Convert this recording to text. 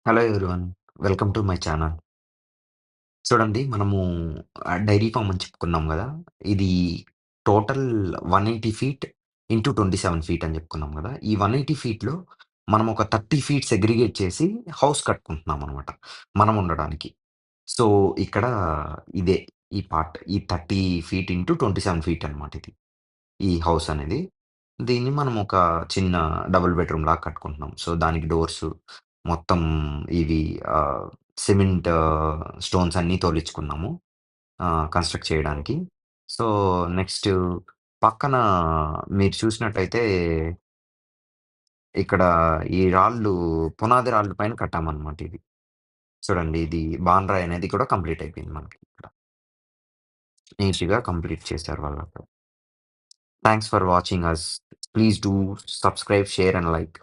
Hello everyone. Welcome to my channel. చూడండి మనము dairy farm అని చెప్పుకున్నాం గదా! ఇది టోటల్ 180 ఫీట్ ఇంటూ 27 ఫీట్ అని చెప్పుకున్నాం గదా! ఈ 180 ఫీట్‌లో మనం ఒక 30 ఫీట్ సెగ్రిగేట్ చేసి హౌస్ కట్టుకుంటున్నామనమాట. మనం ఉండడానికి. సో, ఇక్కడ ఇదే ఈ పార్ట్. ఈ 30 ఫీట్ ఇంటూ 27 ఫీట్ అనమాట ఇది. ఈ హౌస్ అనేది. దీన్ని మనం ఒక చిన్న డబుల్ బెడ్‌రూమ్ లాగా కట్టుకుంటున్నాం. సో, దానికి డోర్సు మొత్తం ఇవి సిమెంట్ స్టోన్స్ అన్నీ తోలిచ్చుకున్నాము. కన్‌స్ట్రక్ట్ చేయడానికి. సో, నెక్స్టు పక్కన మీరు చూసినట్టయితే ఇక్కడ ఈ రాళ్ళు పునాది రాళ్ళు పైన కట్టామనమాట ఇది. చూడండి ఇది బాన్‌రాయి అనేది కూడా కంప్లీట్ అయిపోయింది మనకి ఇక్కడ. నీట్‌గా కంప్లీట్ చేశారు వాళ్ళక్కడ. Thanks for watching us. Please do subscribe, share and like.